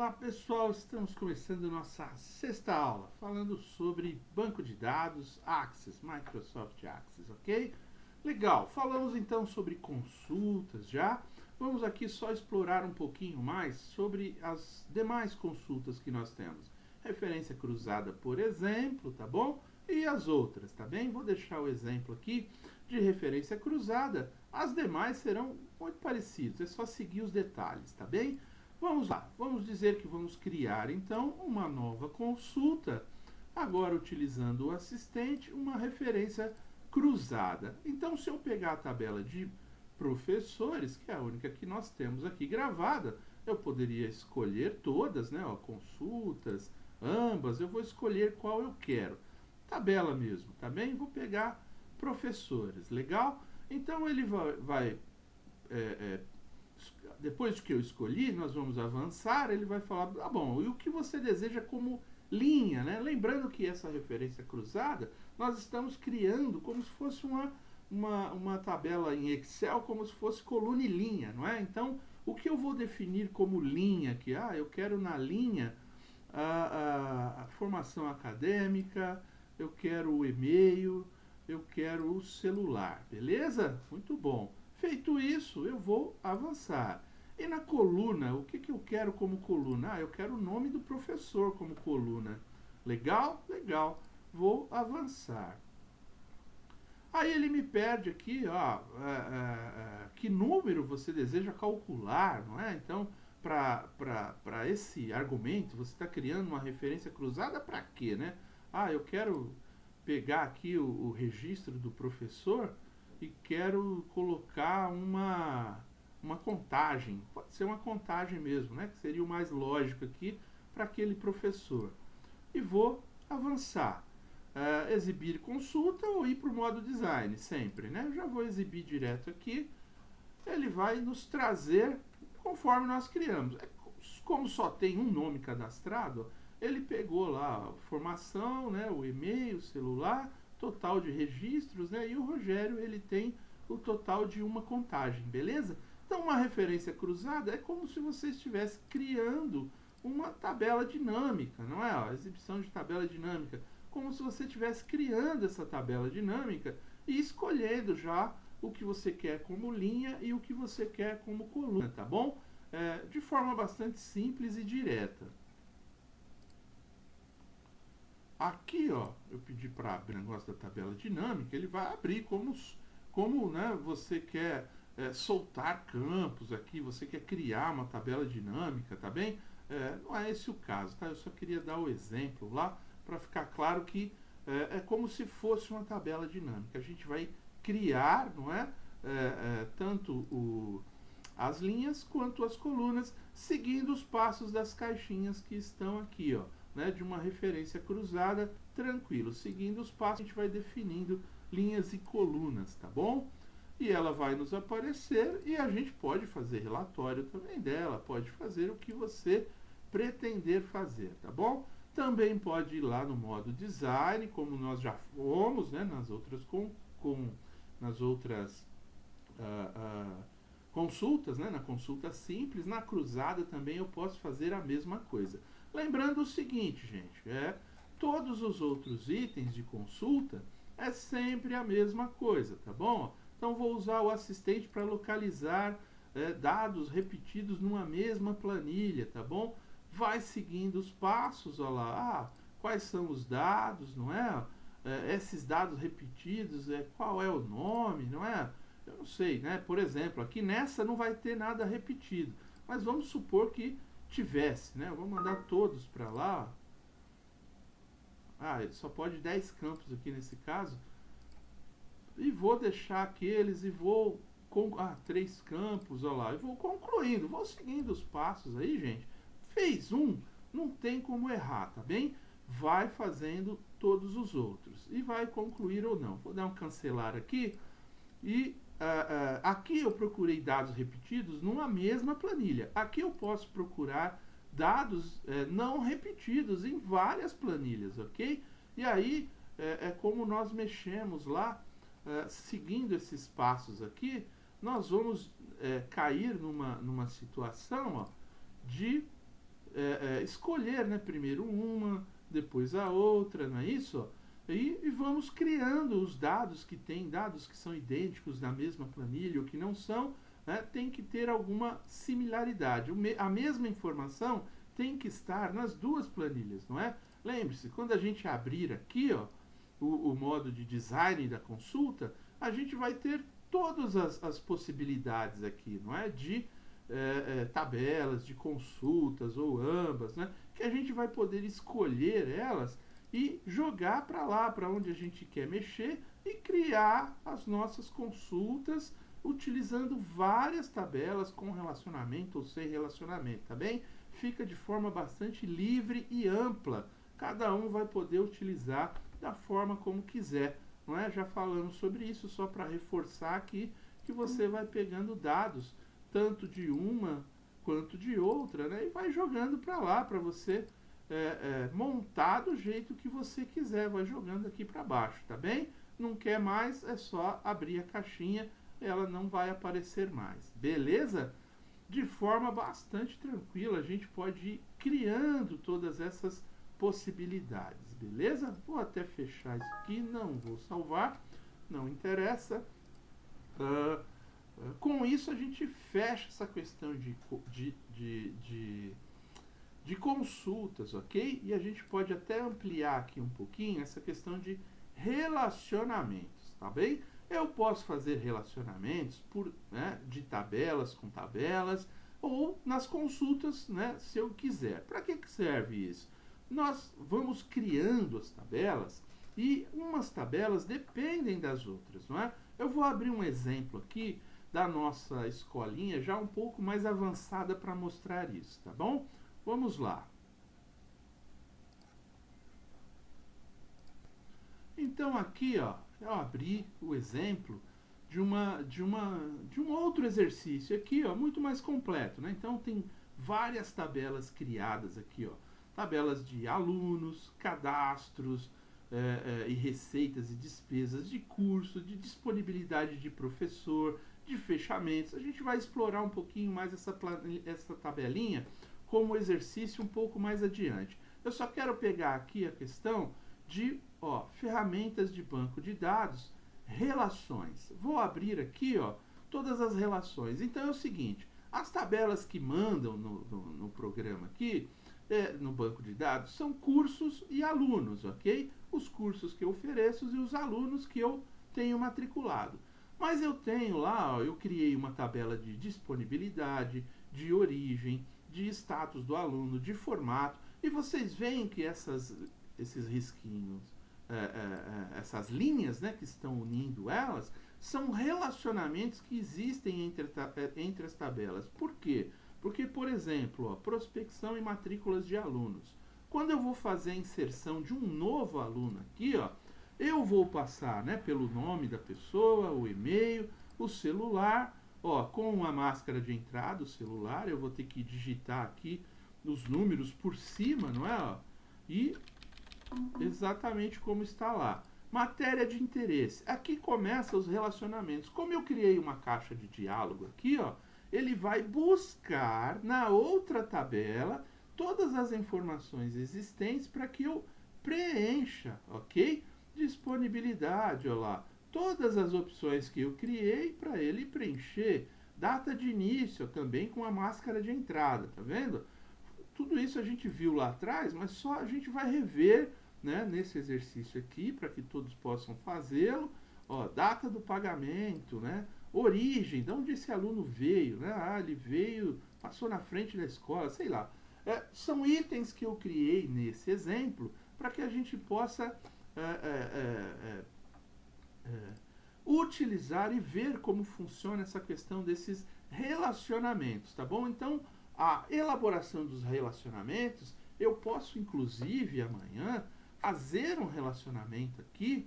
Olá pessoal, estamos começando nossa sexta aula, falando sobre banco de dados Access, Microsoft Access, ok? Legal, falamos então sobre consultas já, vamos aqui só explorar um pouquinho mais sobre as demais consultas que nós temos. Referência cruzada, por exemplo, tá bom? E as outras, tá bem? Vou deixar o exemplo aqui de referência cruzada, as demais serão muito parecidas, é só seguir os detalhes, tá bem? Vamos lá, vamos dizer que vamos criar então uma nova consulta, agora utilizando o assistente, uma referência cruzada. Então, se eu pegar a tabela de professores, que é a única que nós temos aqui gravada, eu poderia escolher todas, né, ó, consultas, ambas, eu vou escolher qual eu quero. Tabela mesmo, tá bem? Vou pegar professores, legal? Então, ele vai depois que eu escolhi, nós vamos avançar, ele vai falar, ah bom, e o que você deseja como linha, né? Lembrando que essa referência cruzada, nós estamos criando como se fosse uma tabela em Excel, como se fosse coluna e linha, não é? Então, o que eu vou definir como linha aqui? Ah, eu quero na linha a formação acadêmica, eu quero o e-mail, eu quero o celular, beleza? Muito bom. Feito isso, eu vou avançar. E na coluna, o que eu quero como coluna? Ah, eu quero o nome do professor como coluna. Legal? Legal. Vou avançar. Aí ele me pede aqui, ó, que número você deseja calcular, não é? Então, para esse argumento, você está criando uma referência cruzada para quê, né? Ah, eu quero pegar aqui o registro do professor e quero colocar uma contagem, pode ser uma contagem mesmo, né, que seria o mais lógico aqui para aquele professor. E vou avançar. Exibir consulta ou ir para o modo design, sempre, né? Eu já vou exibir direto aqui, ele vai nos trazer conforme nós criamos. Como só tem um nome cadastrado, ele pegou lá a formação, né, o e-mail, o celular, total de registros, né, e o Rogério ele tem o total de uma contagem, beleza? Então, uma referência cruzada é como se você estivesse criando uma tabela dinâmica, não é? A exibição de tabela dinâmica. Como se você estivesse criando essa tabela dinâmica e escolhendo já o que você quer como linha e o que você quer como coluna, tá bom? De forma bastante simples e direta. Aqui, ó, eu pedi para abrir o negócio da tabela dinâmica, ele vai abrir como né, você quer soltar campos aqui, você quer criar uma tabela dinâmica, tá bem? Não é esse o caso, tá? Eu só queria dar o exemplo lá para ficar claro que é como se fosse uma tabela dinâmica. A gente vai criar, não é? Tanto as linhas quanto as colunas, seguindo os passos das caixinhas que estão aqui, ó, né? De uma referência cruzada, tranquilo. Seguindo os passos, a gente vai definindo linhas e colunas, tá bom? E ela vai nos aparecer e a gente pode fazer relatório também dela, pode fazer o que você pretender fazer, tá bom? Também pode ir lá no modo design, como nós já fomos, né, nas outras consultas, né, na consulta simples, na cruzada também eu posso fazer a mesma coisa. Lembrando o seguinte, gente, todos os outros itens de consulta é sempre a mesma coisa, tá bom? Então, vou usar o assistente para localizar dados repetidos numa mesma planilha, tá bom? Vai seguindo os passos, olha lá, quais são os dados, não é? Esses dados repetidos, qual é o nome, não é? Eu não sei, né? Por exemplo, aqui nessa não vai ter nada repetido, mas vamos supor que tivesse, né? Eu vou mandar todos para lá. Só pode 10 campos aqui nesse caso. E vou deixar aqueles e vou... 3 campos, olha lá. E vou concluindo, vou seguindo os passos aí, gente. Fez um, não tem como errar, tá bem? Vai fazendo todos os outros. E vai concluir ou não. Vou dar um cancelar aqui. E aqui eu procurei dados repetidos numa mesma planilha. Aqui eu posso procurar dados não repetidos em várias planilhas, ok? E aí como nós mexemos lá, seguindo esses passos aqui, nós vamos cair numa situação, ó, de escolher, né, primeiro uma, depois a outra, não é isso? E vamos criando os dados que tem, dados que são idênticos na mesma planilha ou que não são, né, tem que ter alguma similaridade. A mesma informação tem que estar nas duas planilhas, não é? Lembre-se, quando a gente abrir aqui, ó, o modo de design da consulta, a gente vai ter todas as possibilidades aqui, não é? De tabelas, de consultas ou ambas, né? Que a gente vai poder escolher elas e jogar para lá, para onde a gente quer mexer e criar as nossas consultas utilizando várias tabelas com relacionamento ou sem relacionamento, tá bem? Fica de forma bastante livre e ampla. Cada um vai poder utilizar da forma como quiser, não é? Já falamos sobre isso, só para reforçar aqui que você vai pegando dados tanto de uma quanto de outra, né? E vai jogando para lá para você montar do jeito que você quiser, vai jogando aqui para baixo, tá bem? Não quer mais, é só abrir a caixinha, ela não vai aparecer mais, beleza? De forma bastante tranquila, a gente pode ir criando todas essas possibilidades, beleza? Vou até fechar isso aqui, não vou salvar, não interessa. Com isso a gente fecha essa questão de consultas, ok? E a gente pode até ampliar aqui um pouquinho essa questão de relacionamentos, tá bem? Eu posso fazer relacionamentos de tabelas com tabelas ou nas consultas, né, se eu quiser. Para que serve isso? Nós vamos criando as tabelas e umas tabelas dependem das outras, não é? Eu vou abrir um exemplo aqui da nossa escolinha já um pouco mais avançada para mostrar isso, tá bom? Vamos lá. Então aqui, ó, eu abri o exemplo de um outro exercício aqui, ó, muito mais completo, né? Então tem várias tabelas criadas aqui, ó, tabelas de alunos, cadastros e receitas e despesas de curso, de disponibilidade de professor, de fechamentos. A gente vai explorar um pouquinho mais essa tabelinha como exercício um pouco mais adiante. Eu só quero pegar aqui a questão de ferramentas de banco de dados, relações. Vou abrir aqui todas as relações. Então é o seguinte, as tabelas que mandam no programa aqui, no banco de dados, são cursos e alunos, ok? Os cursos que eu ofereço e os alunos que eu tenho matriculado. Mas eu tenho lá, eu criei uma tabela de disponibilidade, de origem, de status do aluno, de formato, e vocês veem que esses risquinhos, essas linhas, né, que estão unindo elas, são relacionamentos que existem entre as tabelas. Por quê? Porque, por exemplo, prospecção e matrículas de alunos. Quando eu vou fazer a inserção de um novo aluno aqui, eu vou passar, né, pelo nome da pessoa, o e-mail, o celular, com a máscara de entrada, o celular, eu vou ter que digitar aqui os números por cima, não é? E exatamente como está lá. Matéria de interesse. Aqui começam os relacionamentos. Como eu criei uma caixa de diálogo aqui, ele vai buscar na outra tabela todas as informações existentes para que eu preencha, ok? Disponibilidade, olha lá. Todas as opções que eu criei para ele preencher. Data de início também com a máscara de entrada, tá vendo? Tudo isso a gente viu lá atrás, mas só a gente vai rever, né, nesse exercício aqui, para que todos possam fazê-lo. Data do pagamento, né? Origem, de onde esse aluno veio, né? Ele veio, passou na frente da escola, sei lá. São itens que eu criei nesse exemplo para que a gente possa utilizar e ver como funciona essa questão desses relacionamentos, tá bom? Então, a elaboração dos relacionamentos, eu posso, inclusive, amanhã, fazer um relacionamento aqui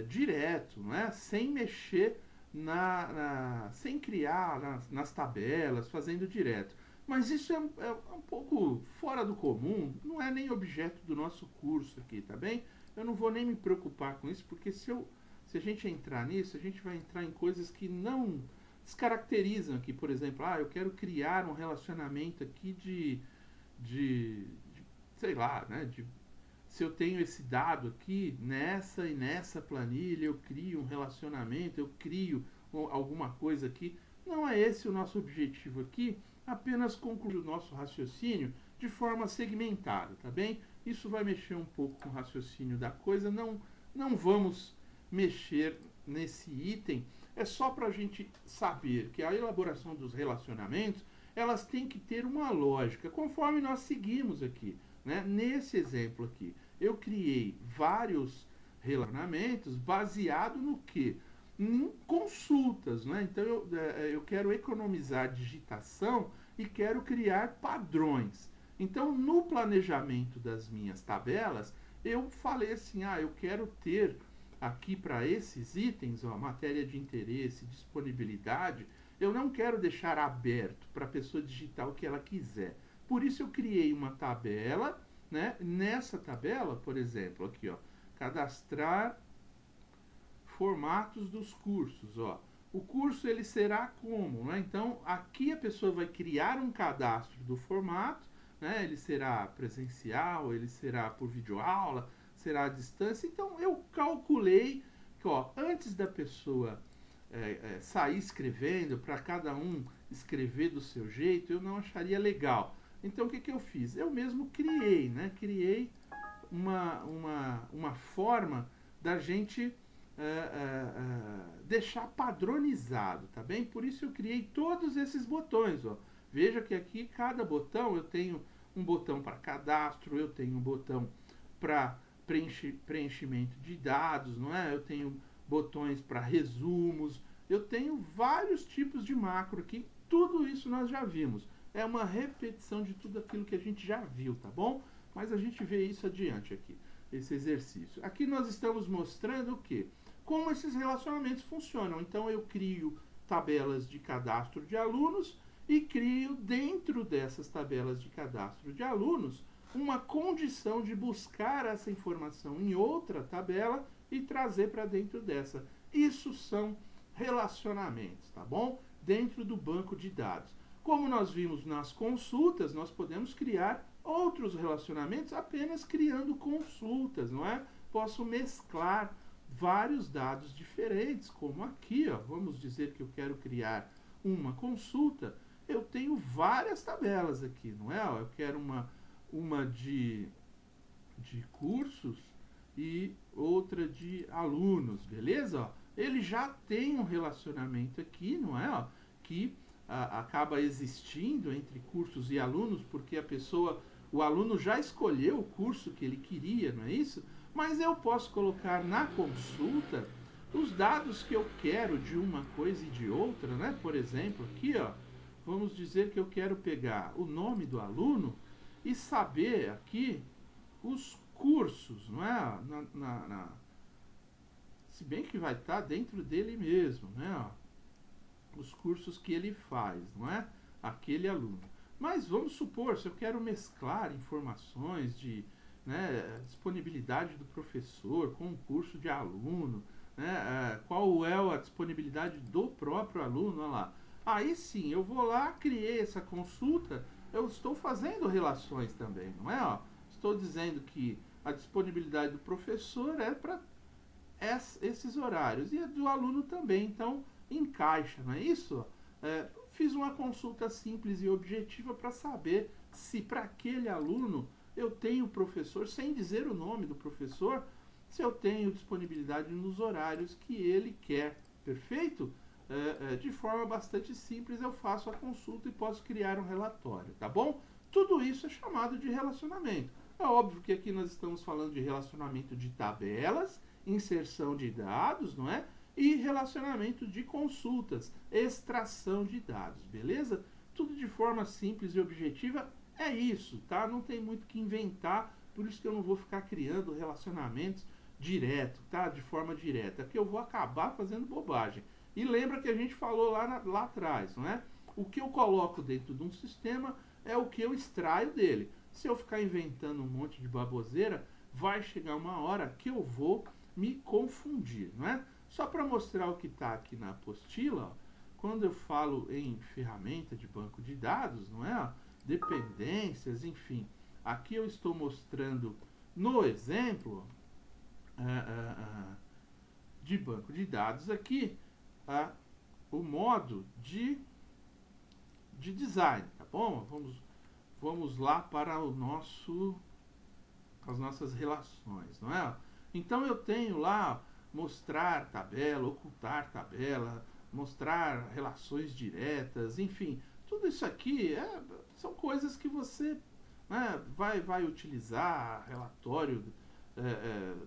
direto, né? Sem mexer sem criar nas tabelas, fazendo direto. Mas isso é um pouco fora do comum, não é nem objeto do nosso curso aqui, tá bem? Eu não vou nem me preocupar com isso, porque se a gente entrar nisso, a gente vai entrar em coisas que não descaracterizam aqui. Por exemplo, eu quero criar um relacionamento aqui sei lá, né, se eu tenho esse dado aqui, nessa e nessa planilha, eu crio um relacionamento, eu crio alguma coisa aqui. Não é esse o nosso objetivo aqui, apenas concluir o nosso raciocínio de forma segmentada, tá bem? Isso vai mexer um pouco com o raciocínio da coisa, não vamos mexer nesse item, é só para a gente saber que a elaboração dos relacionamentos, elas têm que ter uma lógica, conforme nós seguimos aqui, né? Nesse exemplo aqui, eu criei vários relacionamentos baseado no quê? Em consultas, né? Então eu quero economizar digitação e quero criar padrões. Então, no planejamento das minhas tabelas, eu falei assim, eu quero ter aqui para esses itens, ó, matéria de interesse, disponibilidade, eu não quero deixar aberto para a pessoa digitar o que ela quiser. Por isso eu criei uma tabela, né? Nessa tabela, por exemplo, aqui, ó, cadastrar formatos dos cursos, ó. O curso ele será como, né? Então, aqui a pessoa vai criar um cadastro do formato, né? Ele será presencial, ele será por videoaula, será à distância. Então, eu calculei que, ó, antes da pessoa sair escrevendo, para cada um escrever do seu jeito, eu não acharia legal. Então, o que eu fiz? Eu mesmo criei, né? Criei uma forma da gente deixar padronizado, tá bem? Por isso eu criei todos esses botões, ó. Veja que aqui cada botão eu tenho um botão para cadastro, eu tenho um botão para preenchimento de dados, não é? Eu tenho botões para resumos, eu tenho vários tipos de macro aqui, tudo isso nós já vimos. É uma repetição de tudo aquilo que a gente já viu, tá bom? Mas a gente vê isso adiante aqui, esse exercício. Aqui nós estamos mostrando o quê? Como esses relacionamentos funcionam. Então eu crio tabelas de cadastro de alunos e crio dentro dessas tabelas de cadastro de alunos uma condição de buscar essa informação em outra tabela e trazer para dentro dessa. Isso são relacionamentos, tá bom? Dentro do banco de dados. Como nós vimos nas consultas, nós podemos criar outros relacionamentos apenas criando consultas, não é? Posso mesclar vários dados diferentes, como aqui, ó, vamos dizer que eu quero criar uma consulta, eu tenho várias tabelas aqui, não é? Eu quero uma de cursos e outra de alunos, beleza? Ó, ele já tem um relacionamento aqui, não é? Ó, que acaba existindo entre cursos e alunos, porque o aluno já escolheu o curso que ele queria, não é isso? Mas eu posso colocar na consulta os dados que eu quero de uma coisa e de outra, né? Por exemplo, aqui, ó, vamos dizer que eu quero pegar o nome do aluno e saber aqui os cursos, não é? Se bem que vai estar dentro dele mesmo, né? Ó, os cursos que ele faz, não é? Aquele aluno. Mas vamos supor, se eu quero mesclar informações de disponibilidade do professor com o curso de aluno, né? Qual é a disponibilidade do próprio aluno, olha lá. Aí sim, eu vou lá, criei essa consulta, eu estou fazendo relações também, não é? Ó, estou dizendo que a disponibilidade do professor é para esses horários e a do aluno também, então encaixa, não é isso? Fiz uma consulta simples e objetiva para saber se para aquele aluno eu tenho professor, sem dizer o nome do professor, se eu tenho disponibilidade nos horários que ele quer, perfeito? De forma bastante simples eu faço a consulta e posso criar um relatório, tá bom? Tudo isso é chamado de relacionamento. É óbvio que aqui nós estamos falando de relacionamento de tabelas, inserção de dados, não é? E relacionamento de consultas, extração de dados, beleza? Tudo de forma simples e objetiva, é isso, tá? Não tem muito que inventar, por isso que eu não vou ficar criando relacionamentos direto, tá? De forma direta, porque eu vou acabar fazendo bobagem. E lembra que a gente falou lá atrás, não é? O que eu coloco dentro de um sistema é o que eu extraio dele. Se eu ficar inventando um monte de baboseira, vai chegar uma hora que eu vou me confundir, não é? Só para mostrar o que está aqui na apostila, ó, quando eu falo em ferramenta de banco de dados, não é? dependências, enfim. Aqui eu estou mostrando no exemplo de banco de dados aqui o modo de design, tá bom? Vamos lá para as nossas relações, não é? Então eu tenho lá mostrar tabela, ocultar tabela, mostrar relações diretas, enfim, tudo isso aqui são coisas que você, né, vai utilizar, relatório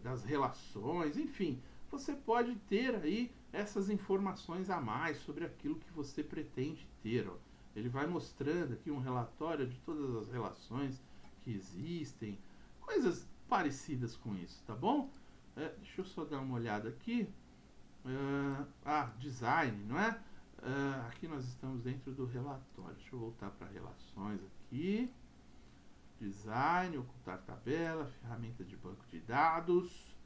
das relações, enfim, você pode ter aí essas informações a mais sobre aquilo que você pretende ter. Ó. Ele vai mostrando aqui um relatório de todas as relações que existem, coisas parecidas com isso, tá bom? Deixa eu só dar uma olhada aqui. Design, não é? Aqui nós estamos dentro do relatório. Deixa eu voltar para relações aqui. Design, ocultar tabela, ferramenta de banco de dados,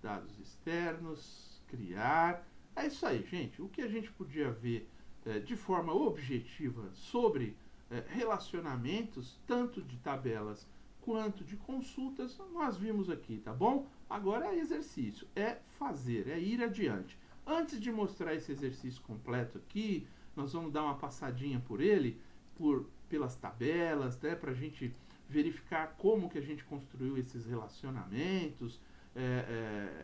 dados externos, criar. É isso aí, gente. O que a gente podia ver de forma objetiva sobre relacionamentos, tanto de tabelas quanto de consultas, nós vimos aqui, tá bom? Agora é exercício, é fazer, é ir adiante. Antes de mostrar esse exercício completo aqui, nós vamos dar uma passadinha por ele, pelas tabelas, né, para a gente verificar como que a gente construiu esses relacionamentos,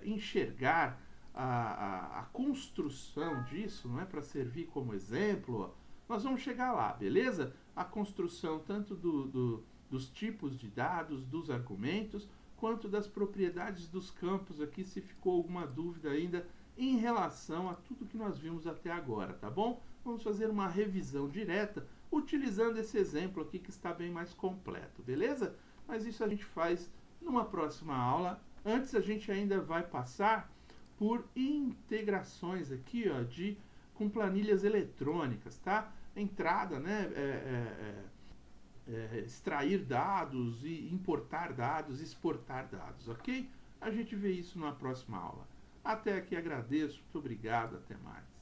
enxergar a construção disso, não é, para servir como exemplo. Ó. Nós vamos chegar lá, beleza? A construção tanto dos tipos de dados, dos argumentos, quanto das propriedades dos campos aqui, se ficou alguma dúvida ainda em relação a tudo que nós vimos até agora, tá bom? Vamos fazer uma revisão direta, utilizando esse exemplo aqui que está bem mais completo, beleza? Mas isso a gente faz numa próxima aula. Antes a gente ainda vai passar por integrações aqui, ó, com planilhas eletrônicas, tá? Entrada, né? Extrair dados e importar dados, exportar dados, ok? A gente vê isso na próxima aula. Até aqui agradeço, muito obrigado, até mais.